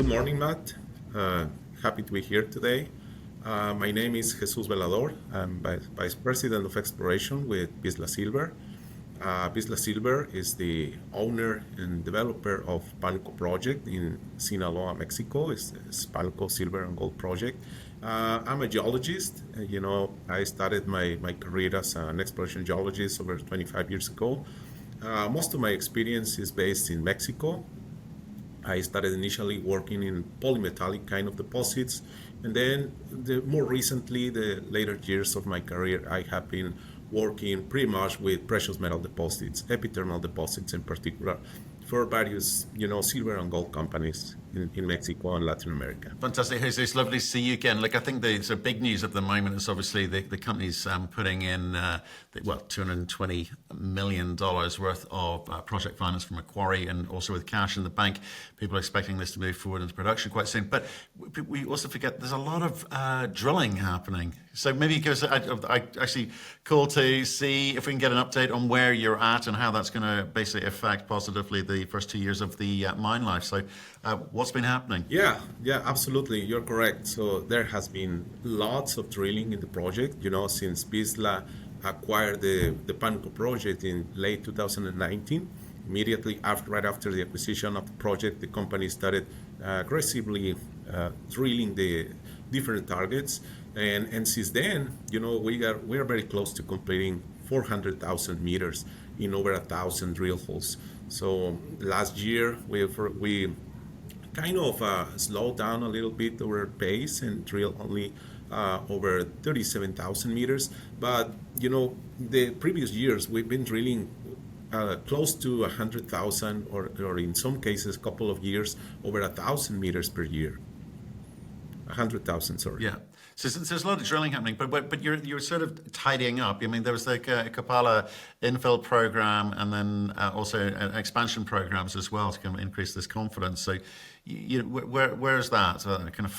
morning, Matt. Happy to be here today. My name is Jesus Velador. I'm Vice President of Exploration with Vizsla Silver. Vizsla Silver is the owner and developer of Panuco project in Sinaloa, Mexico. It's Panuco Silver and Gold project. I'm a geologist. I started my career as an exploration geologist over 25 years ago. Most of my experience is based in Mexico. I started initially working in polymetallic kind of deposits, and then more recently, the later years of my career, I have been working pretty much with precious metal deposits, epithermal deposits in particular, for various, silver and gold companies in Mexico and Latin America. Fantastic, Jose. It's lovely to see you again. Look, I think the big news at the moment is obviously the company's putting in, $220 million worth of project finance from Macquarie, and also with cash in the bank. People are expecting this to move forward into production quite soon. But we also forget there's a lot of drilling happening. So maybe give us, I actually call to see if we can get an update on where you're at and how that's going to basically affect positively the first 2 years of the mine life. So what's been happening? Yeah, absolutely. You're correct. So there has been lots of drilling in the project, since Vizsla acquired the Panuco project in late 2019. Immediately right after the acquisition of the project, the company started aggressively drilling the different targets. And since then, we are very close to completing 400,000 meters in over 1,000 drill holes. So last year we kind of slowed down a little bit our pace and drill only over 37,000 meters. But the previous years we've been drilling close to 100,000, or in some cases, a couple of years, over 1,000 meters per year. 100,000, sorry. Yeah. So there's a lot of drilling happening, but you're sort of tidying up. I mean, there was like a Copala infill program, and then also expansion programs as well to kind of increase this confidence. So, where's that kind of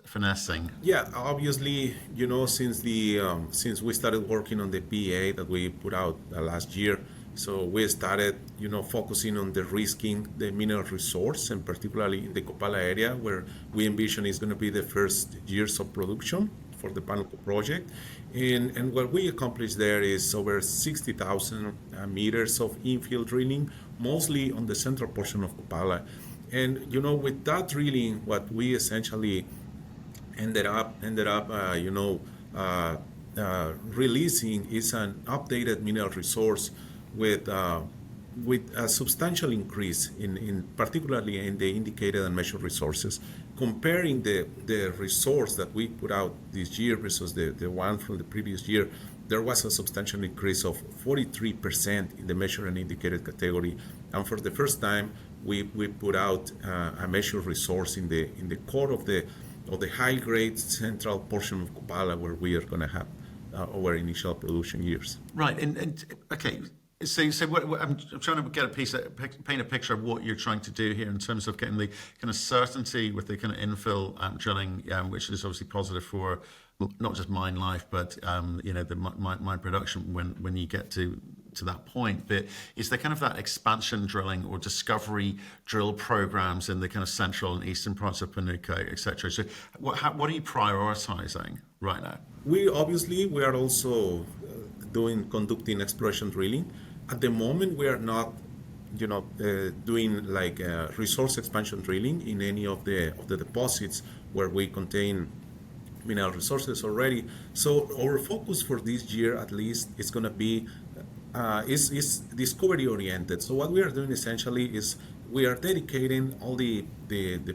finessing? Yeah, obviously, since we started working on the PEA that we put out last year. So we started, focusing on de-risking the mineral resource, and particularly in the Kopala area, where we envision is going to be the first years of production for the Panuco project. And what we accomplished there is over 60,000 meters of infill drilling, mostly on the central portion of Kopala. And, with that drilling, what we essentially ended up, releasing is an updated mineral resource with a substantial increase in particularly in the indicated and measured resources. Comparing the resource that we put out this year versus the one from the previous year, there was a substantial increase of 43% in the measured and indicated category. And for the first time, we put out a measured resource in the core of the high grade central portion of Kopala, where we are going to have our initial production years. Right, and okay. So I'm trying to get paint a picture of what you're trying to do here in terms of getting the kind of certainty with the kind of infill drilling, which is obviously positive for not just mine life, but the mine production when you get to that point. But is there kind of that expansion drilling or discovery drill programs in the kind of central and eastern parts of Panuco, etc.? So what are you prioritizing right now? We are also conducting exploration drilling. At the moment, we are not, doing like resource expansion drilling in any of the deposits where we contain mineral resources already. So our focus for this year, at least, is going to be is discovery oriented. So what we are doing essentially is we are dedicating all the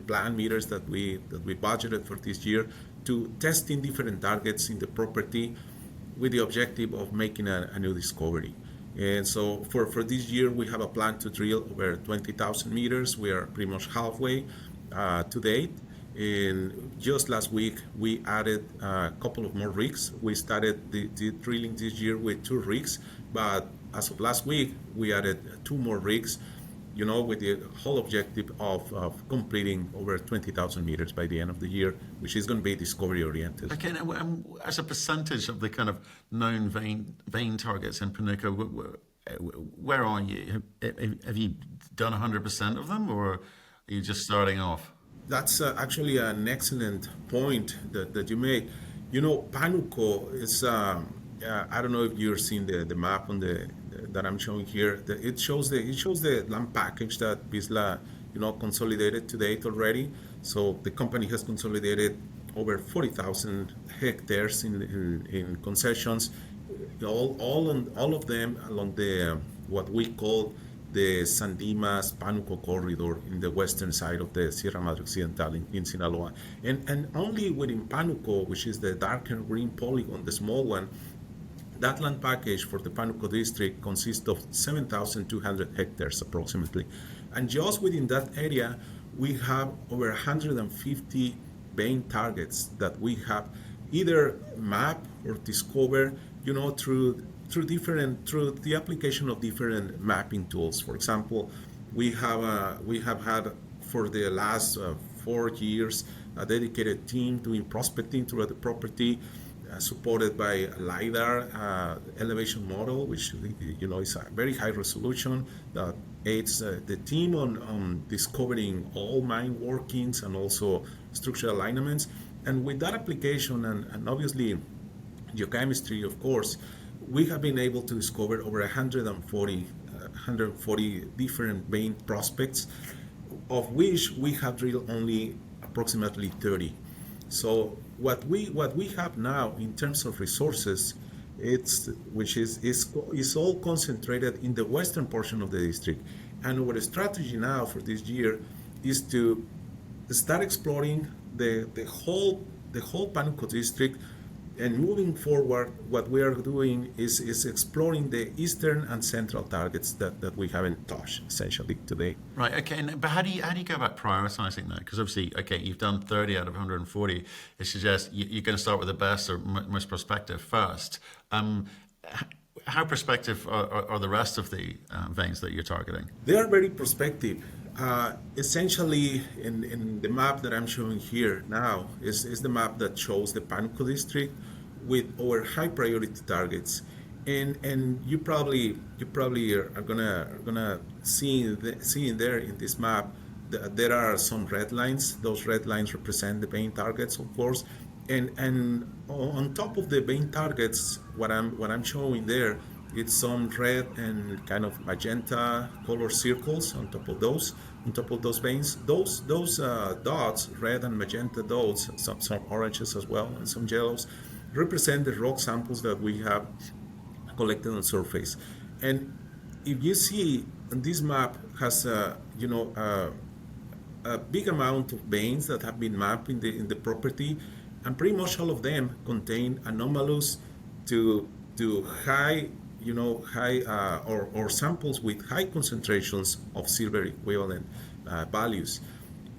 planned meters that we budgeted for this year to testing different targets in the property, with the objective of making a new discovery. And so for this year, we have a plan to drill over 20,000 meters. We are pretty much halfway to date. And just last week, we added a couple of more rigs. We started the drilling this year with 2 rigs, but as of last week, we added 2 more rigs, with the whole objective of completing over 20,000 meters by the end of the year, which is going to be discovery oriented. Okay, and as a percentage of the kind of known vein targets in Panuco, where are you? Have you done 100% of them, or are you just starting off? That's actually an excellent point that you made. You know, Panuco is, I don't know if you're seeing the map on that I'm showing here. It shows the land package that Vizsla, consolidated to date already. So the company has consolidated over 40,000 hectares in concessions, all of them along the what we call the Sandimas Panuco corridor in the western side of the Sierra Madre Occidental in Sinaloa. And only within Panuco, which is the darker green polygon, the small one, that land package for the Panuco district consists of 7,200 hectares approximately. And just within that area, we have over 150 vein targets that we have either mapped or discovered, through the application of different mapping tools. For example, we have had for the last 4 years a dedicated team doing prospecting throughout the property, supported by LiDAR elevation model, which is a very high resolution that aids the team on discovering all mine workings and also structural alignments. And with that application and obviously geochemistry, of course, we have been able to discover over 140 different vein prospects, of which we have drilled only approximately 30. So what we have now in terms of resources, which is all concentrated in the western portion of the district. And our strategy now for this year is to start exploring the whole Panuco district. And moving forward, what we are doing is exploring the eastern and central targets that we haven't touched essentially today. Right. Okay. But how do you go about prioritizing that? Because obviously, okay, you've done 30 out of 140. It suggests you're going to start with the best or most prospective first. How prospective are the rest of the veins that you're targeting? They are very prospective. Essentially, in the map that I'm showing here now is the map that shows the Panuco district with our high priority targets, and you probably are gonna see in there in this map that there are some red lines. Those red lines represent the vein targets, of course, and on top of the vein targets, what I'm showing there, it's some red and kind of magenta color circles on top of those veins. Those dots, red and magenta dots, some oranges as well, and some yellows, represent the rock samples that we have collected on surface. And if you see, this map has a big amount of veins that have been mapped in the property, and pretty much all of them contain anomalous to high or samples with high concentrations of silver equivalent values.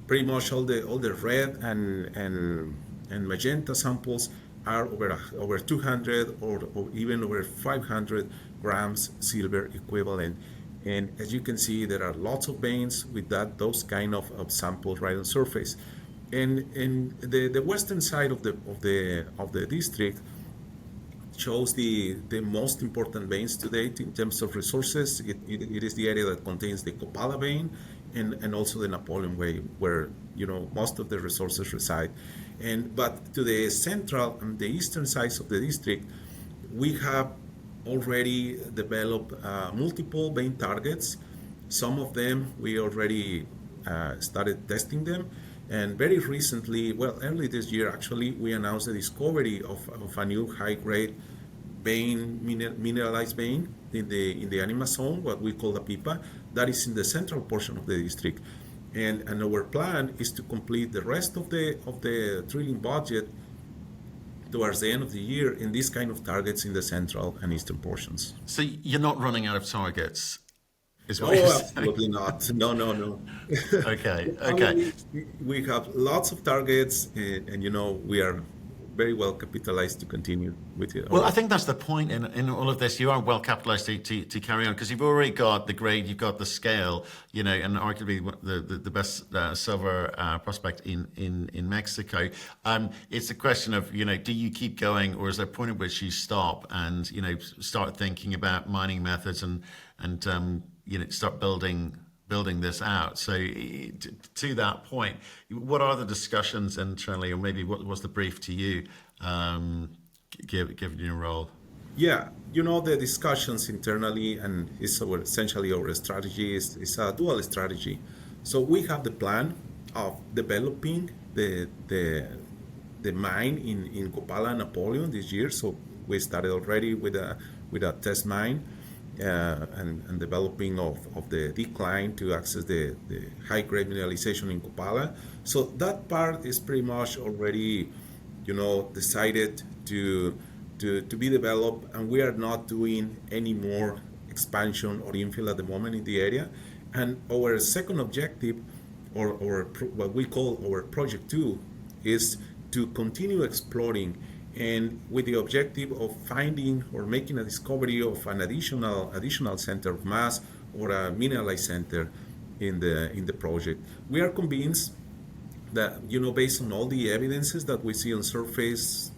Pretty much all the red and magenta samples are over 200 or even over 500 grams silver equivalent. And as you can see, there are lots of veins with those kind of samples right on surface. And the western side of the district shows the most important veins to date in terms of resources. It is the area that contains the Copala vein and also the Napoleon vein, where most of the resources reside. But to the central and the eastern sides of the district, we have already developed multiple vein targets. Some of them we already started testing them. And very recently, early this year actually, we announced the discovery of a new high-grade vein, mineralized vein in the Animas zone, what we call the Pipa, that is in the central portion of the district. And our plan is to complete the rest of the drilling budget towards the end of the year in these kind of targets in the central and eastern portions. So you're not running out of targets, is what Oh, you're saying? absolutely not. No. Okay. We have lots of targets, and we are very well capitalized to continue with it. Well, I think that's the point in all of this. You are well capitalized to carry on, because you've already got the grade, you've got the scale, and arguably the best silver prospect in Mexico. It's a question of, do you keep going, or is there a point at which you stop and, start thinking about mining methods and start building building this out. So to that point, what are the discussions internally, or maybe what was the brief to you, given your role? Yeah, the discussions internally, and it's essentially our strategy is a dual strategy. So we have the plan of developing the mine in Copala, Napoleon this year. So we started already with a test mine and developing of the decline to access the high grade mineralization in Copala. So that part is pretty much already, decided to be developed, and we are not doing any more expansion or infill at the moment in the area. And our second objective, or what we call our project 2, is to continue exploring, and with the objective of finding or making a discovery of an additional center of mass or a mineralized center in the project. We are convinced that, based on all the evidences that we see on surface,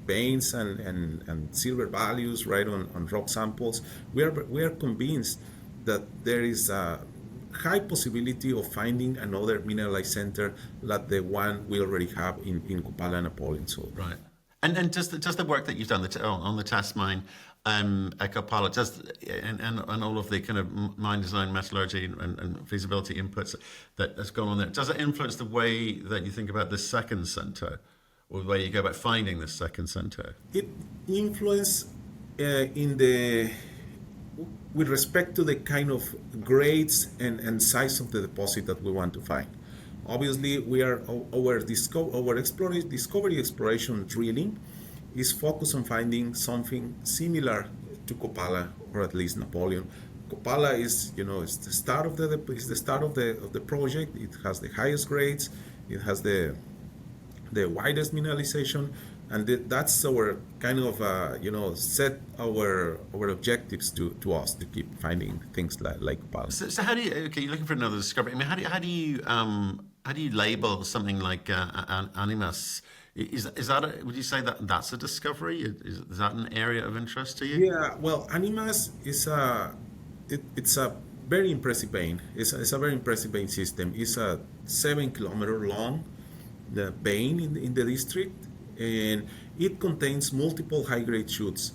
veins and silver values right on rock samples, we are convinced that there is a high possibility of finding another mineralized center like the one we already have in Kopala, Napoleon. So right. And just the work that you've done on the test mine at Copala, and all of the kind of mine design, metallurgy, and feasibility inputs that has gone on there, does it influence the way that you think about the second center, or the way you go about finding the second center? It influences with respect to the kind of grades and size of the deposit that we want to find. Obviously, our discovery exploration drilling is focused on finding something similar to Copala, or at least Napoleon. Copala is the start of the project. It has the highest grades. It has the widest mineralization, and that's our kind of set our objectives to us to keep finding things like Copala. So how do you? Okay, you're looking for another discovery. I mean, how do you label something like Animas? Is that would you say that that's a discovery? Is that an area of interest to you? Yeah, well, Animas is it's a very impressive vein. It's a very impressive vein system. It's a 7-kilometer long vein in the district, and it contains multiple high-grade shoots.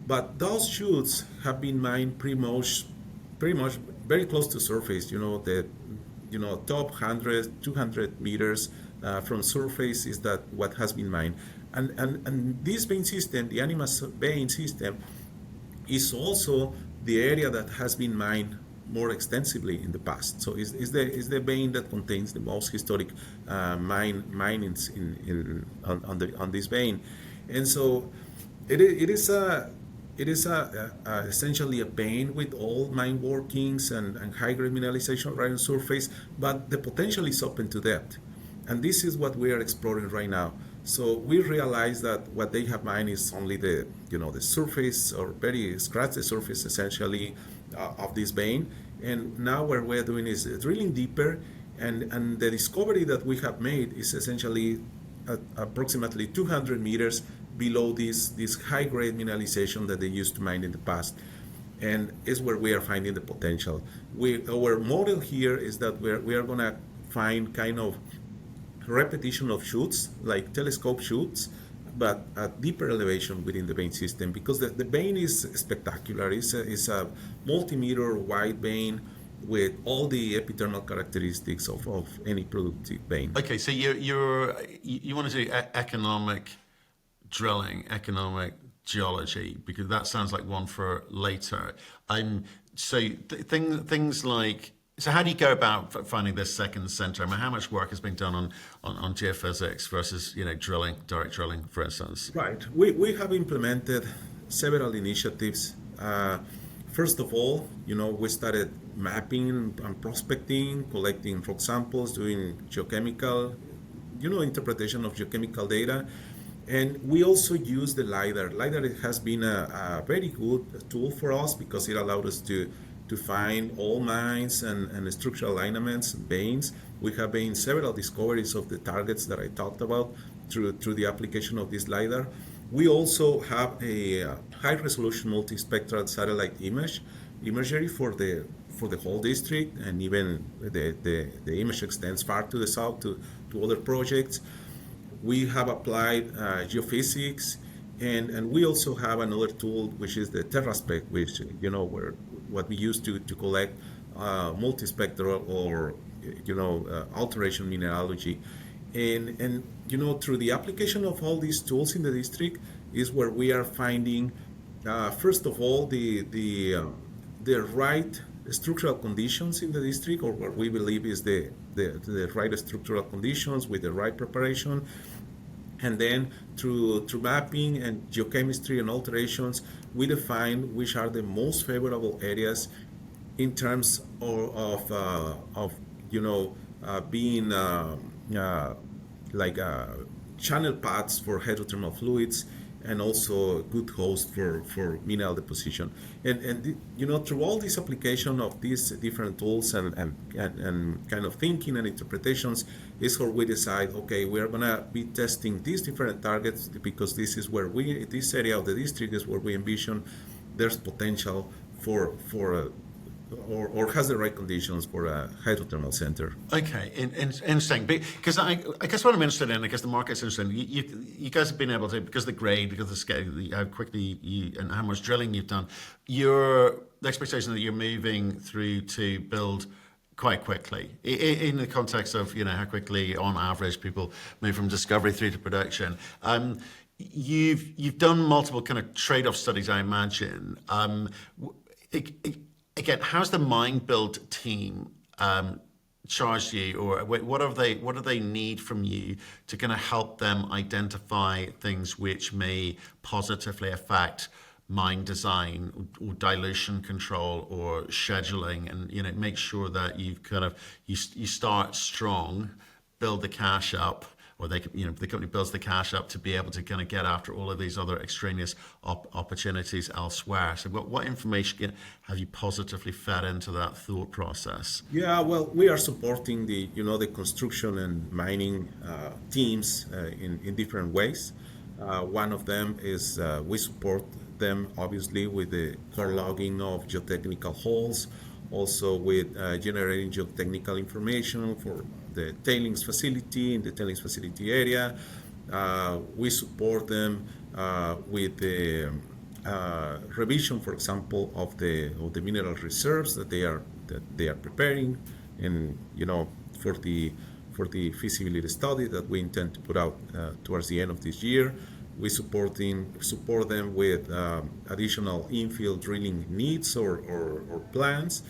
But those shoots have been mined pretty much very close to surface. Top 100, 200 meters from surface is that what has been mined. And this vein system, the Animas vein system, is also the area that has been mined more extensively in the past. So is the vein that contains the most historic minings on this vein. And so it is essentially a vein with all mine workings and high-grade mineralization right on surface, but the potential is open to depth. And this is what we are exploring right now. So we realize that what they have mined is only the surface, or very scratch the surface essentially of this vein. And now what we're doing is drilling deeper, and the discovery that we have made is essentially approximately 200 meters below this high-grade mineralization that they used to mine in the past, and is where we are finding the potential. Our model here is that we are going to find kind of repetition of shoots, like telescope shoots, but at deeper elevation within the vein system, because the vein is spectacular. It's a multi-meter wide vein with all the epithermal characteristics of any productive vein. Okay, so you want to do economic drilling, economic geology, because that sounds like one for later. Things like, so how do you go about finding this second center? I mean, how much work has been done on geophysics versus direct drilling, for instance? Right. We have implemented several initiatives. First of all, we started mapping and prospecting, collecting rock samples, doing geochemical, interpretation of geochemical data. And we also use the LiDAR. LiDAR has been a very good tool for us because it allowed us to find all mines and structural alignments and veins. We have made several discoveries of the targets that I talked about through the application of this LiDAR. We also have a high-resolution multispectral satellite imagery for for the whole district, and even the image extends far to the south to other projects. We have applied geophysics, and we also have another tool, which is the TerraSpec, which, where what we use to collect multispectral or, alteration mineralogy. And through the application of all these tools in the district is where we are finding, first of all, the right structural conditions in the district, or what we believe is the right structural conditions with the right preparation. And then through mapping and geochemistry and alterations, we define which are the most favorable areas in terms of being channel paths for hydrothermal fluids, and also a good host for mineral deposition. And through all this application of these different tools and kind of thinking and interpretations is where we decide, okay, we're gonna be testing these different targets, because this is where this area of the district is where we envision there's potential for or has the right conditions for a hydrothermal center. Okay, interesting. Because I guess what I'm interested in, I guess the market's interested in, you guys have been able to, because of the grade, because of the scale, how quickly and how much drilling you've done, the expectation that you're moving through to build quite quickly in the context of how quickly on average people move from discovery through to production. You've done multiple kind of trade-off studies, I imagine. Again, how's the mine build team charged you, or what do they need from you to kind of help them identify things which may positively affect mine design or dilution control or scheduling, and make sure that you've kind of you start strong, build the cash up, or the company builds the cash up to be able to kind of get after all of these other extraneous opportunities elsewhere. So what information have you positively fed into that thought process? Yeah, well, we are supporting the construction and mining teams in different ways. One of them is we support them obviously with the core logging of geotechnical holes, also with generating geotechnical information for the tailings facility in the tailings facility area. We support them with the revision, for example, of the mineral reserves that they are preparing, and for the feasibility study that we intend to put out towards the end of this year. We support them with additional infill drilling needs or plans.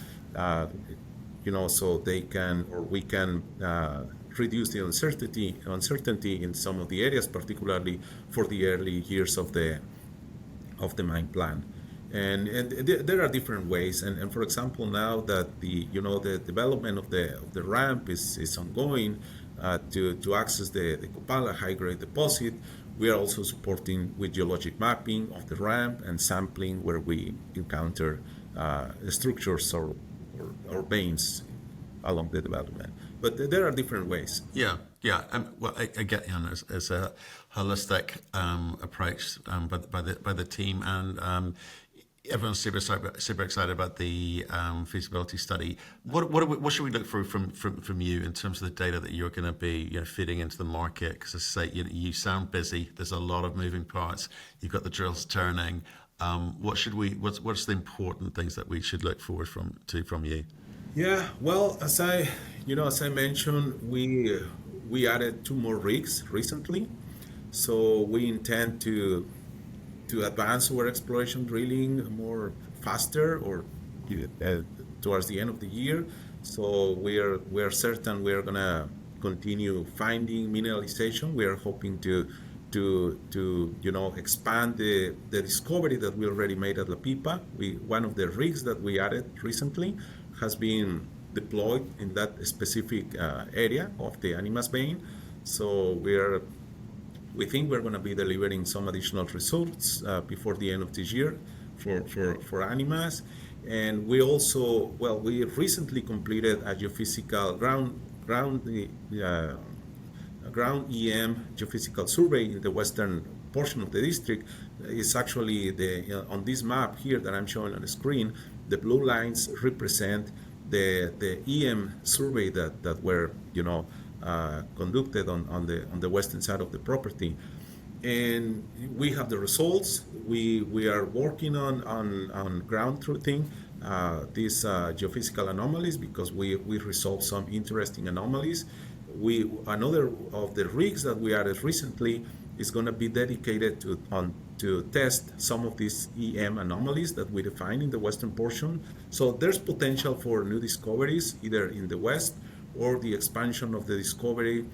So they can, or we can reduce the uncertainty in some of the areas, particularly for the early years of the mine plan. And there are different ways. And for example, now that the development of the ramp is ongoing to access the Copala high grade deposit, we are also supporting with geologic mapping of the ramp and sampling where we encounter structures or veins along the development. But there are different ways. Yeah. Well, I get as a holistic approach by the team, and everyone's super excited about the feasibility study. What should we look for from you in terms of the data that you're going to be feeding into the market? Because as I say, you sound busy. There's a lot of moving parts. You've got the drills turning. What's the important things that we should look forward from you? Yeah, well, as I mentioned, we added 2 more rigs recently, so we intend to advance our exploration drilling more faster or towards the end of the year. So we're certain we're gonna continue finding mineralization. We are hoping to expand the discovery that we already made at La Pipa. One of the rigs that we added recently has been deployed in that specific area of the Animas vein. So we think we're going to be delivering some additional results before the end of this year for Animas. And we also, we recently completed a geophysical ground EM geophysical survey in the western portion of the district. Is actually on this map here that I'm showing on the screen, the blue lines represent the EM survey that were conducted on the western side of the property, and we have the results. We are working on ground truthing these geophysical anomalies because we resolved some interesting anomalies. Another of the rigs that we added recently is going to be dedicated to test some of these EM anomalies that we define in the western portion. So there's potential for new discoveries either in the west or the expansion of the discovery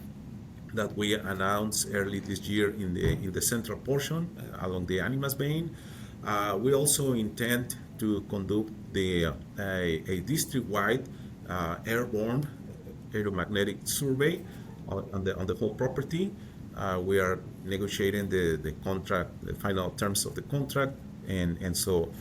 that we announced early this year in the central portion along the Animas vein. We also intend to conduct a district-wide airborne aeromagnetic survey on the whole property. We are negotiating the contract, the final terms of the contract, and so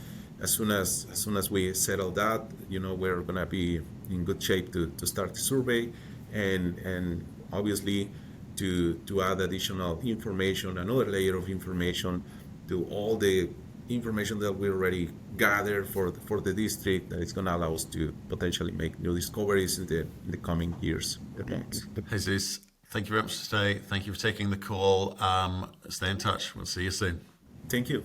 as soon as we settle that, we're gonna be in good shape to start the survey, and obviously to add additional information, another layer of information to all the information that we already gathered for the district that is going to allow us to potentially make new discoveries in the coming years. Jesus, thank you very much today. Thank you for taking the call. Stay in touch. We'll see you soon. Thank you.